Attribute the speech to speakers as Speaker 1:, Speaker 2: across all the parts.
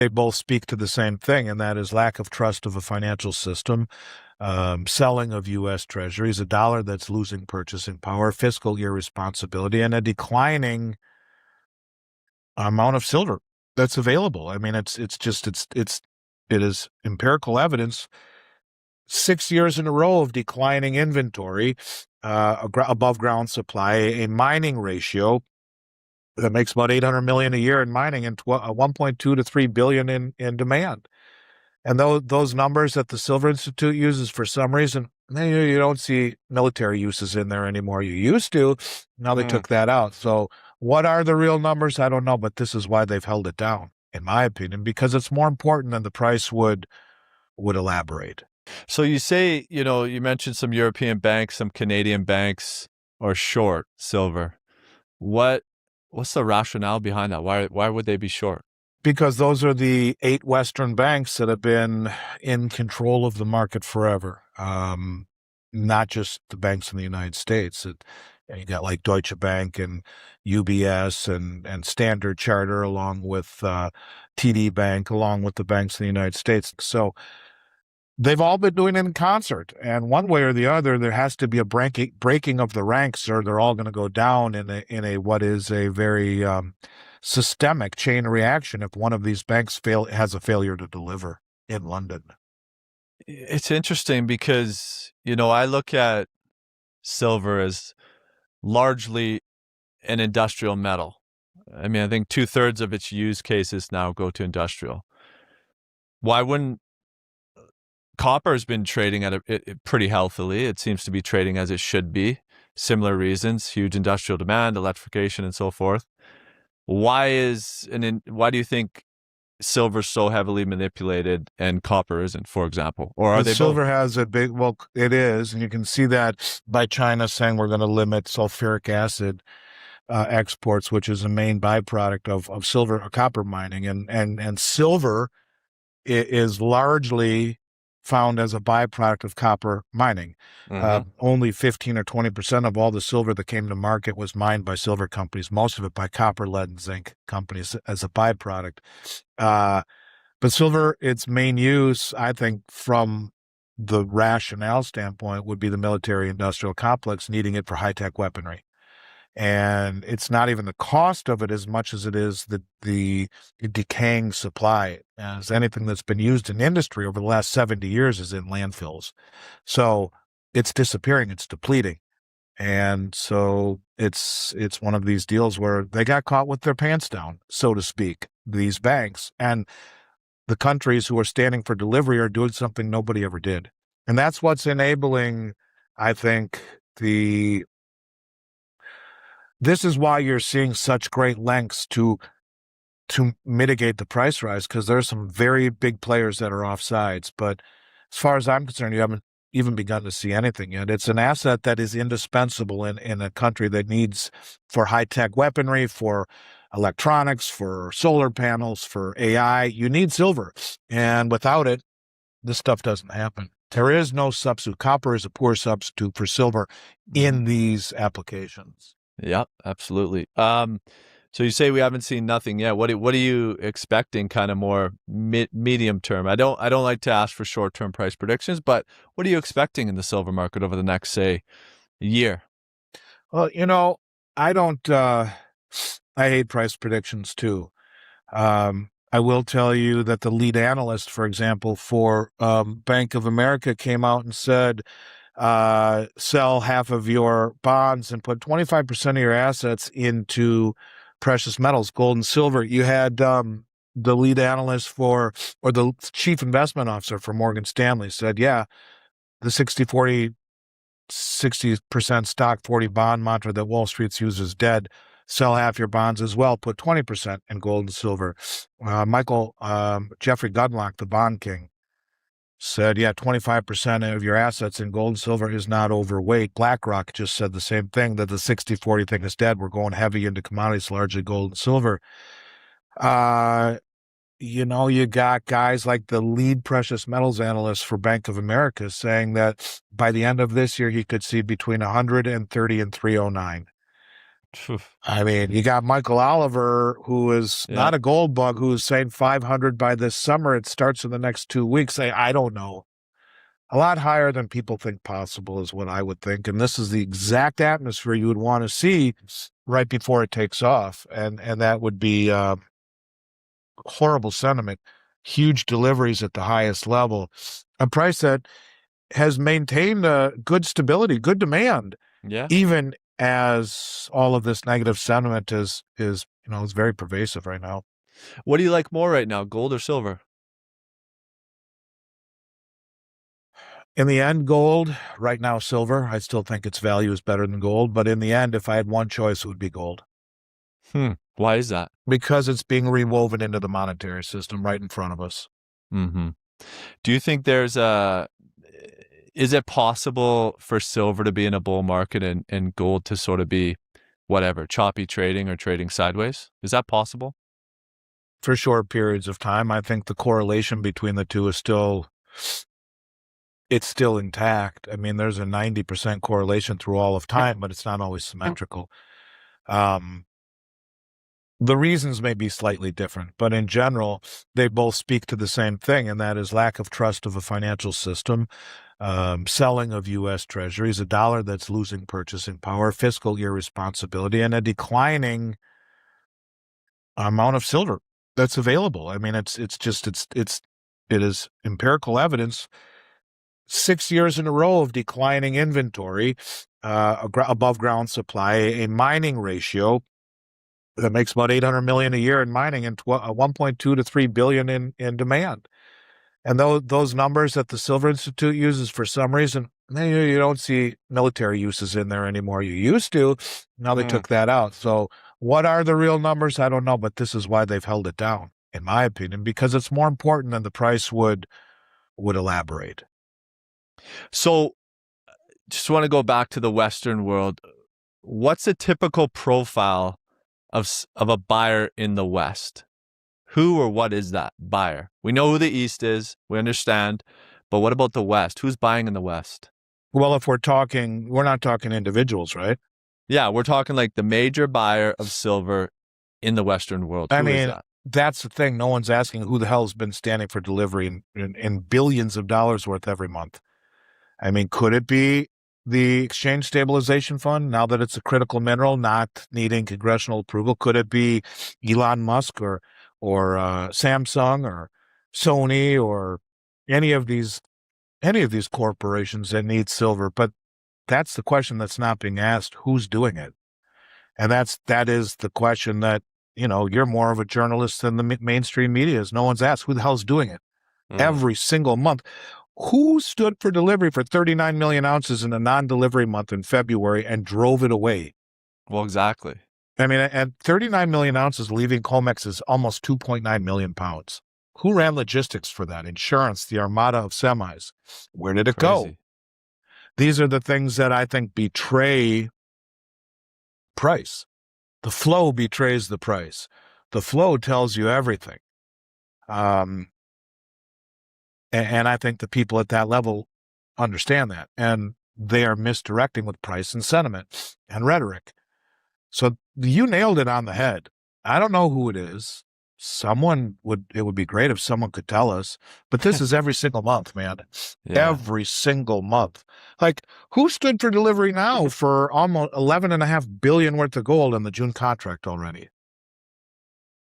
Speaker 1: They both speak to the same thing, and that is lack of trust of a financial system, selling of U.S. treasuries, a dollar that's losing purchasing power, fiscal irresponsibility, and a declining amount of silver that's available. I mean, it is empirical evidence. 6 years in a row of declining inventory, above ground supply, a mining ratio that makes about 800 million a year in mining and 1.2 to 3 billion in demand. And those numbers that the Silver Institute uses, for some reason, you don't see military uses in there anymore. You used to. Now they took that out. So what are the real numbers? I don't know, but this is why they've held it down, in my opinion, because it's more important than the price would elaborate.
Speaker 2: So you say, you mentioned some European banks, some Canadian banks are short silver. What's the rationale behind that? Why would they be short?
Speaker 1: Because those are the 8 Western banks that have been in control of the market forever. Not just the banks in the United States. You got like Deutsche Bank and UBS and Standard Charter, along with TD Bank, along with the banks in the United States. So they've all been doing it in concert, and one way or the other, there has to be a breaking of the ranks, or they're all going to go down in a what is a very systemic chain reaction if one of these banks has a failure to deliver in London.
Speaker 2: It's interesting because, I look at silver as largely an industrial metal. I mean, I think 2/3 of its use cases now go to industrial. Why wouldn't copper has been trading at it pretty healthily. It seems to be trading as it should be. Similar reasons, huge industrial demand, electrification, and so forth. Why do you think silver's so heavily manipulated and copper isn't, for example? Or are they
Speaker 1: silver
Speaker 2: both?
Speaker 1: has it is, and you can see that by China saying we're going to limit sulfuric acid exports, which is a main byproduct of silver or copper mining, and silver is largely found as a byproduct of copper mining. Only 15 or 20% of all the silver that came to market was mined by silver companies, most of it by copper, lead, and zinc companies as a byproduct. But silver, its main use, I think, from the rationale standpoint, would be the military-industrial complex needing it for high-tech weaponry. And it's not even the cost of it as much as it is the decaying supply, as anything that's been used in industry over the last 70 years is in landfills. So it's disappearing, it's depleting. And so it's one of these deals where they got caught with their pants down, so to speak, these banks. And the countries who are standing for delivery are doing something nobody ever did. And that's what's enabling, I think, this is why you're seeing such great lengths to mitigate the price rise, because there's some very big players that are off sides. But as far as I'm concerned, you haven't even begun to see anything yet. It's an asset that is indispensable in a country that needs, for high-tech weaponry, for electronics, for solar panels, for AI. You need silver. And without it, this stuff doesn't happen. There is no substitute. Copper is a poor substitute for silver in these applications.
Speaker 2: Yeah, absolutely. So you say we haven't seen nothing yet. What are you expecting, kind of more medium term? I don't like to ask for short term price predictions, but what are you expecting in the silver market over the next, say, year?
Speaker 1: Well, I don't. I hate price predictions too. I will tell you that the lead analyst, for example, for Bank of America, came out and said, sell half of your bonds and put 25% of your assets into precious metals, gold and silver. You had the lead analyst or the chief investment officer for Morgan Stanley said, yeah, the 60-40, 60% stock, 40 bond mantra that Wall Street's used is dead. Sell half your bonds as well. Put 20% in gold and silver. Jeffrey Gundlach, the bond king, said, yeah, 25% of your assets in gold and silver is not overweight. BlackRock just said the same thing, that the 60-40 thing is dead. We're going heavy into commodities, largely gold and silver. You got guys like the lead precious metals analyst for Bank of America saying that by the end of this year, he could see between 130 and 309.
Speaker 2: Phew.
Speaker 1: I mean, you got Michael Oliver, who is
Speaker 2: Yeah.
Speaker 1: not a gold bug, who's saying 500 by this summer. It starts in the next 2 weeks. I don't know. A lot higher than people think possible is what I would think. And this is the exact atmosphere you would want to see right before it takes off. And that would be horrible sentiment, huge deliveries at the highest level, a price that has maintained good stability, good demand,
Speaker 2: Yeah.
Speaker 1: even as all of this negative sentiment is very pervasive right now.
Speaker 2: What do you like more right now, gold or silver?
Speaker 1: In the end, gold, right now, silver. I still think its value is better than gold. But in the end, if I had one choice, it would be gold
Speaker 2: Why is that?
Speaker 1: because it's being rewoven into the monetary system right in front of us.
Speaker 2: Mm-hmm. Do you think is it possible for silver to be in a bull market and gold to sort of be whatever, choppy trading or trading sideways? Is that possible?
Speaker 1: For short periods of time, I think the correlation between the two is still intact. I mean, there's a 90% correlation through all of time, but it's not always symmetrical. The reasons may be slightly different, but in general, they both speak to the same thing, and that is lack of trust of a financial system, selling of U.S. treasuries, a dollar that's losing purchasing power, fiscal irresponsibility, and a declining amount of silver that's available. I mean, it is empirical evidence. 6 years in a row of declining inventory, above ground supply, a mining ratio that makes about 800 million a year in mining and 1.2 to 3 billion in demand. And those numbers that the Silver Institute uses, for some reason, you don't see military uses in there anymore. You used to. Now they took that out. So what are the real numbers? I don't know, but this is why they've held it down, in my opinion, because it's more important than the price would elaborate.
Speaker 2: So just want to go back to the Western world. What's a typical profile of a buyer in the West? Who or what is that buyer? We know who the East is. We understand. But what about the West? Who's buying in the West?
Speaker 1: Well, if we're not talking individuals, right?
Speaker 2: Yeah, we're talking like the major buyer of silver in the Western world.
Speaker 1: I
Speaker 2: Who is
Speaker 1: mean,
Speaker 2: that?
Speaker 1: that's the thing. No one's asking who the hell's been standing for delivery in billions of dollars worth every month. I mean, could it be the Exchange Stabilization Fund, now that it's a critical mineral, not needing congressional approval? Could it be Elon Musk or Samsung or Sony or any of these corporations that need silver? But that's the question that's not being asked. Who's doing it? And that is the question that, you're more of a journalist than the mainstream media is. No one's asked who the hell's doing it every single month. Who stood for delivery for 39 million ounces in a non-delivery month in February and drove it away?
Speaker 2: Well, exactly.
Speaker 1: I mean, and 39 million ounces leaving COMEX is almost 2.9 million pounds. Who ran logistics for that? Insurance, the armada of semis. Where did it go?
Speaker 2: Crazy.
Speaker 1: These are the things that I think betray price. The flow betrays the price. The flow tells you everything. And I think the people at that level understand that. And they are misdirecting with price and sentiment and rhetoric. So you nailed it on the head. I don't know who it is. It would be great if someone could tell us, but this is every single month, man.
Speaker 2: Yeah.
Speaker 1: Every single month. Like, who stood for delivery now for almost 11.5 billion worth of gold in the June contract already?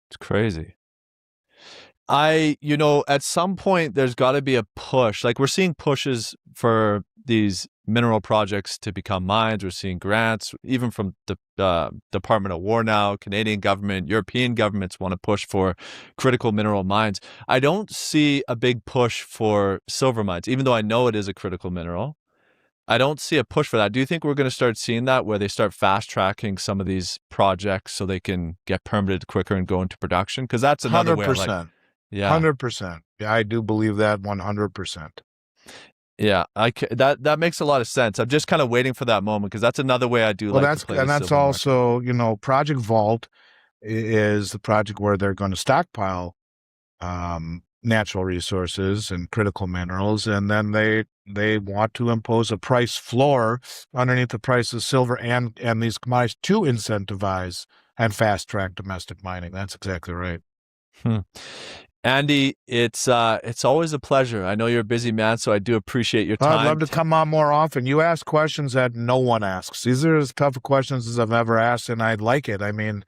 Speaker 2: It's crazy. At some point there's got to be a push. Like, we're seeing pushes for these mineral projects to become mines. We're seeing grants, even from the Department of War now, Canadian government, European governments want to push for critical mineral mines. I don't see a big push for silver mines, even though I know it is a critical mineral. I don't see a push for that. Do you think we're going to start seeing that, where they start fast tracking some of these projects so they can get permitted quicker and go into production? Because that's another way.
Speaker 1: 100%.
Speaker 2: Yeah.
Speaker 1: 100%. Yeah, I do believe that 100%.
Speaker 2: Yeah, that makes a lot of sense. I'm just kind of waiting for that moment, because that's another way I do like to play the
Speaker 1: that's
Speaker 2: silver market.
Speaker 1: also, Project Vault is the project where they're going to stockpile natural resources and critical minerals, and then they want to impose a price floor underneath the price of silver and these commodities to incentivize and fast track domestic mining. That's exactly right.
Speaker 2: Andy, it's always a pleasure. I know you're a busy man, so I do appreciate your time.
Speaker 1: I'd love to come on more often. You ask questions that no one asks. These are as tough questions as I've ever asked, and I'd like it. I mean,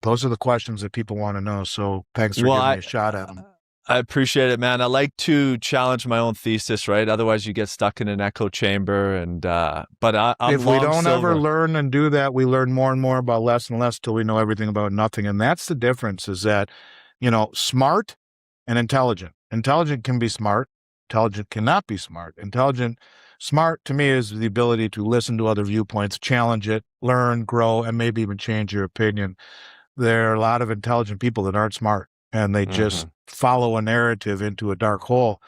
Speaker 1: those are the questions that people want to know. So thanks for giving me a shot at them.
Speaker 2: I appreciate it, man. I like to challenge my own thesis, right? Otherwise, you get stuck in an echo chamber. And but I'm
Speaker 1: if we don't
Speaker 2: silver.
Speaker 1: ever learn and do that, we learn more and more about less and less till we know everything about nothing. And that's the difference. Is that, smart and intelligent. Intelligent can be smart. Intelligent cannot be smart. Smart to me is the ability to listen to other viewpoints, challenge it, learn, grow, and maybe even change your opinion. There are a lot of intelligent people that aren't smart, and they just follow a narrative into a dark hole.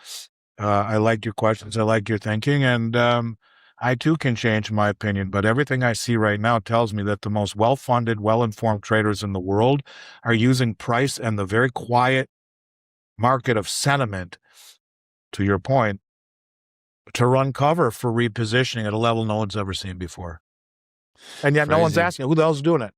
Speaker 1: I like your questions. I like your thinking. And I too can change my opinion. But everything I see right now tells me that the most well-funded, well-informed traders in the world are using price and the very quiet market of sentiment, to your point, to run cover for repositioning at a level no one's ever seen before. And yet no one's asking, who the hell's doing it?